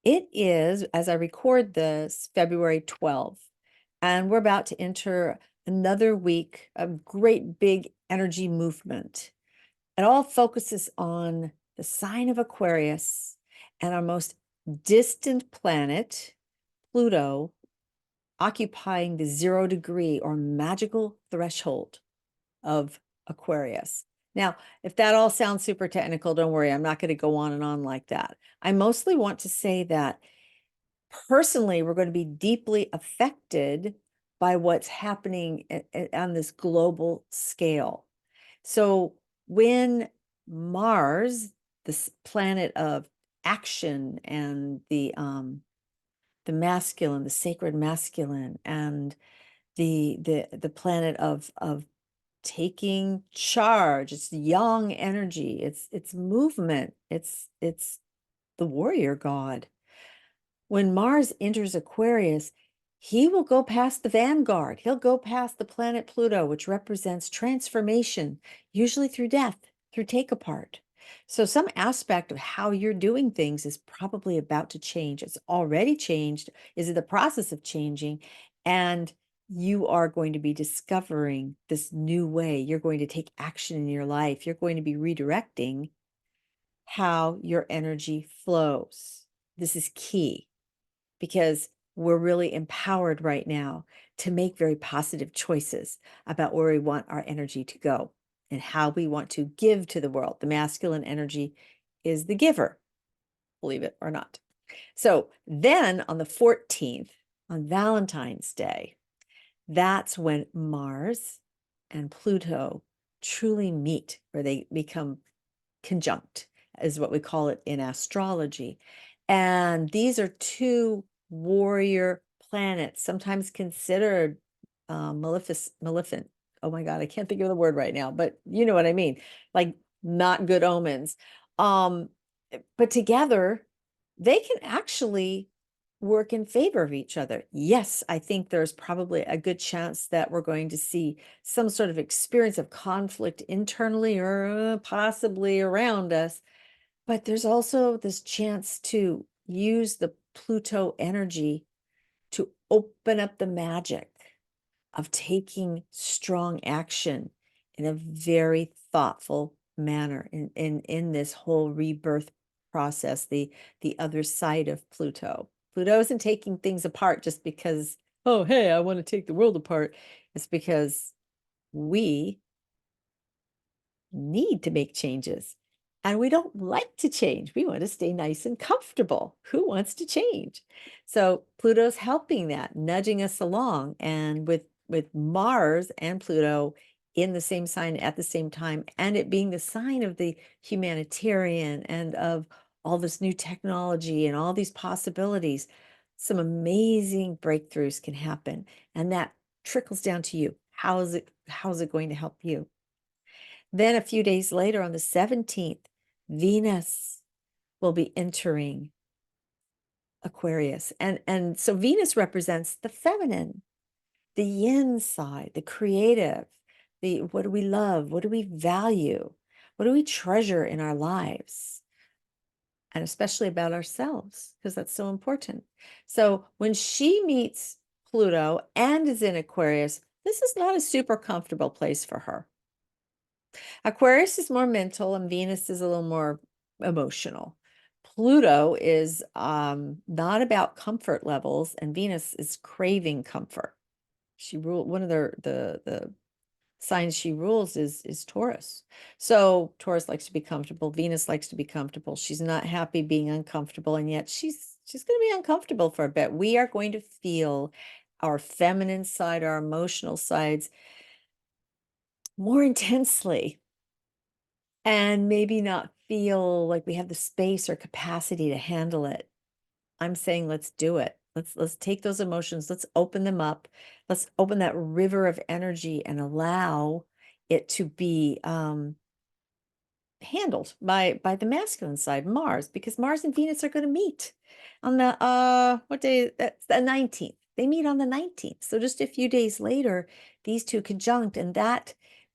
It is, as I record this, February 12th, and we're about to enter another week of great big energy movement. It all focuses on the sign of Aquarius and our most distant planet, Pluto, occupying the 0 degree or magical threshold of Aquarius. Now, if that all sounds super technical, don't worry, I'm not going to go on and on like that. I mostly want to say that personally, we're going to be deeply affected by what's happening on this global scale. So when Mars, this planet of action and the masculine, the sacred masculine, and the planet of taking charge, it's young energy, it's movement, it's the warrior god. When Mars enters Aquarius, he will go past the vanguard. He'll go past the planet Pluto, which represents transformation, usually through death, through take apart. So some aspect of how you're doing things is probably about to change. It's already changed, is in the process of changing, and you are going to be discovering this new way. You're going to take action in your life. You're going to be redirecting how your energy flows. This is key, because we're really empowered right now to make very positive choices about where we want our energy to go and how we want to give to the world. The masculine energy is the giver, believe it or not. So then on the 14th, on Valentine's Day, that's when Mars and Pluto truly meet, where they become conjunct, is what we call it in astrology. And these are two warrior planets, sometimes considered maleficent. Oh my God, I can't think of the word right now, but you know what I mean, like not good omens. Um, but together, they can actually work in favor of each other. Yes, I think there's probably a good chance that we're going to see some sort of experience of conflict internally or possibly around us. But there's also this chance to use the Pluto energy to open up the magic of taking strong action in a very thoughtful manner in this whole rebirth process, the other side of Pluto. Pluto isn't taking things apart just because, oh, hey, I want to take the world apart. It's because we need to make changes. And we don't like to change. We want to stay nice and comfortable. Who wants to change? So Pluto's helping that, nudging us along. And with Mars and Pluto in the same sign at the same time, and it being the sign of the humanitarian and of all this new technology and all these possibilities, some amazing breakthroughs can happen. And that trickles down to you. How's it going to help you? Then a few days later, on the 17th, Venus will be entering Aquarius. And so Venus represents the feminine, the yin side, the creative, the what do we love? What do we value? What do we treasure in our lives? And especially about ourselves, because that's so important. So when she meets Pluto and is in Aquarius, this is not a super comfortable place for her. Aquarius is more mental and Venus is a little more emotional. Pluto is not about comfort levels, and Venus is craving comfort. She ruled one of the signs she rules is Taurus. So Taurus likes to be comfortable. Venus likes to be comfortable. She's not happy being uncomfortable, and yet she's going to be uncomfortable for a bit. We are going to feel our feminine side, our emotional sides more intensely, and maybe not feel like we have the space or capacity to handle it. I'm saying let's do it. Let's take those emotions, let's open them up. Let's open that river of energy and allow it to be handled by the masculine side, Mars, because Mars and Venus are going to meet on the what day? That's the 19th. They meet on the 19th. So just a few days later, these two conjunct, and that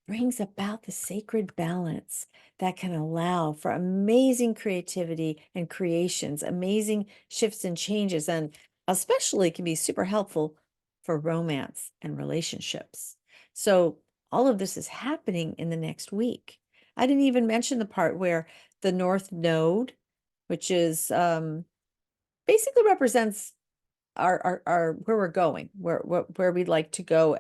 brings about the sacred balance, that can allow for amazing creativity and creations, amazing shifts and changes, and especially can be super helpful for romance and relationships. So all of this is happening in the next week. I didn't even mention the part where the North Node, which is basically represents our where we're going, where we'd like to go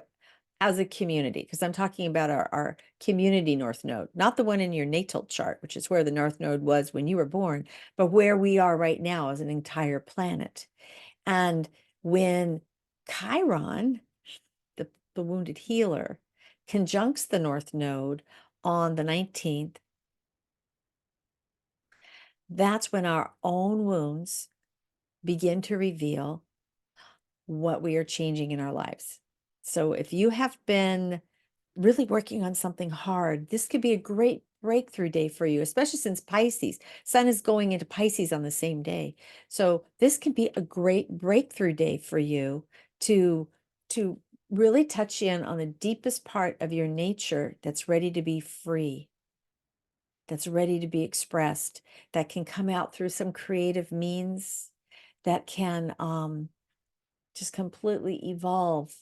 as a community, because I'm talking about our community North Node, not the one in your natal chart, which is where the North Node was when you were born, but where we are right now as an entire planet. And when Chiron, the wounded healer, conjuncts the North Node on the 19th, that's when our own wounds begin to reveal what we are changing in our lives. So if you have been really working on something hard, this could be a great breakthrough day for you, especially since Pisces, Sun is going into Pisces on the same day. So this can be a great breakthrough day for you to really touch in on the deepest part of your nature that's ready to be free, that's ready to be expressed, that can come out through some creative means, that can just completely evolve,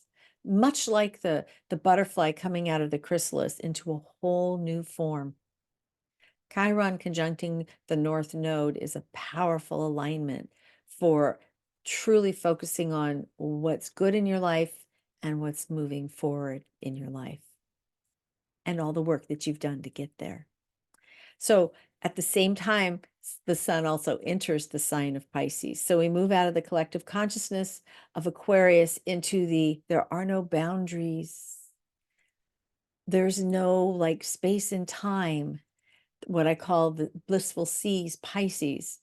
much like the butterfly coming out of the chrysalis into a whole new form. Chiron conjuncting the North Node is a powerful alignment for truly focusing on what's good in your life and what's moving forward in your life and all the work that you've done to get there. So at the same time, the sun also enters the sign of Pisces. So we move out of the collective consciousness of Aquarius into there are no boundaries. There's no like space and time, what I call the blissful seas, Pisces.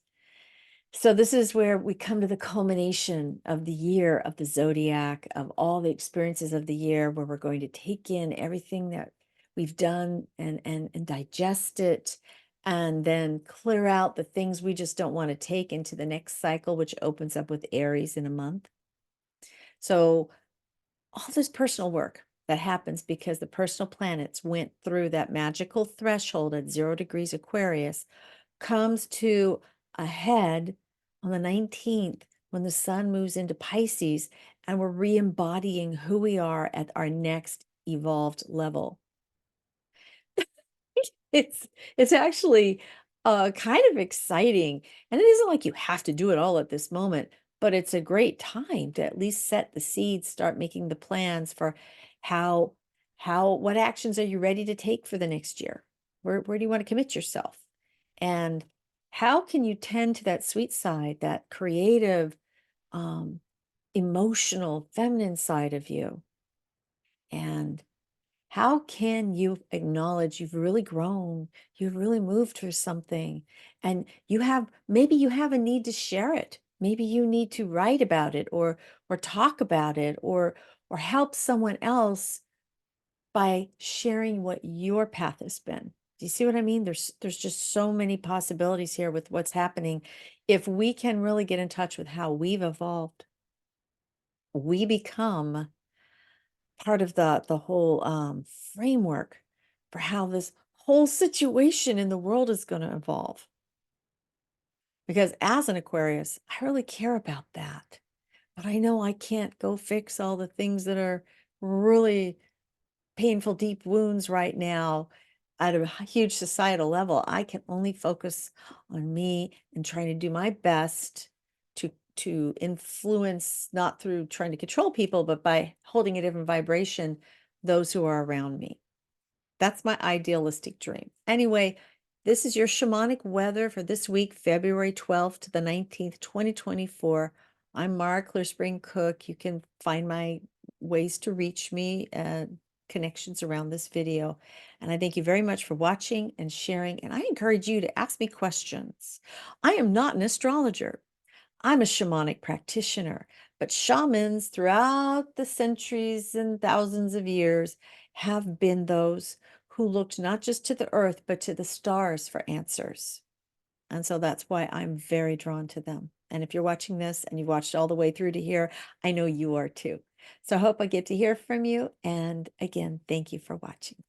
So this is where we come to the culmination of the year of the zodiac, of all the experiences of the year, where we're going to take in everything that we've done and digest it, and then clear out the things we just don't want to take into the next cycle, which opens up with Aries in a month. So all this personal work that happens because the personal planets went through that magical threshold at 0 degrees Aquarius comes to a head on the 19th when the sun moves into Pisces, and we're re-embodying who we are at our next evolved level. It's actually kind of exciting, and it isn't like you have to do it all at this moment, but it's a great time to at least set the seeds, start making the plans for how what actions are you ready to take for the next year? Where do you want to commit yourself? And how can you tend to that sweet side, that creative, emotional, feminine side of you? And how can you acknowledge you've really grown, you've really moved through something, and maybe you have a need to share it. Maybe you need to write about it or talk about it or help someone else by sharing what your path has been. Do you see what I mean? There's just so many possibilities here with what's happening. If we can really get in touch with how we've evolved, we become part of the whole framework for how this whole situation in the world is going to evolve. Because as an Aquarius, I really care about that. But I know I can't go fix all the things that are really painful, deep wounds right now at a huge societal level. I can only focus on me and trying to do my best to influence, not through trying to control people, but by holding a different vibration, those who are around me. That's my idealistic dream. Anyway, this is your shamanic weather for this week, February 12th to the 19th, 2024. I'm Mara Clearspring Cook. You can find my ways to reach me, connections around this video. And I thank you very much for watching and sharing. And I encourage you to ask me questions. I am not an astrologer. I'm a shamanic practitioner, but shamans throughout the centuries and thousands of years have been those who looked not just to the earth, but to the stars for answers. And so that's why I'm very drawn to them. And if you're watching this and you've watched all the way through to here, I know you are too. So I hope I get to hear from you. And again, thank you for watching.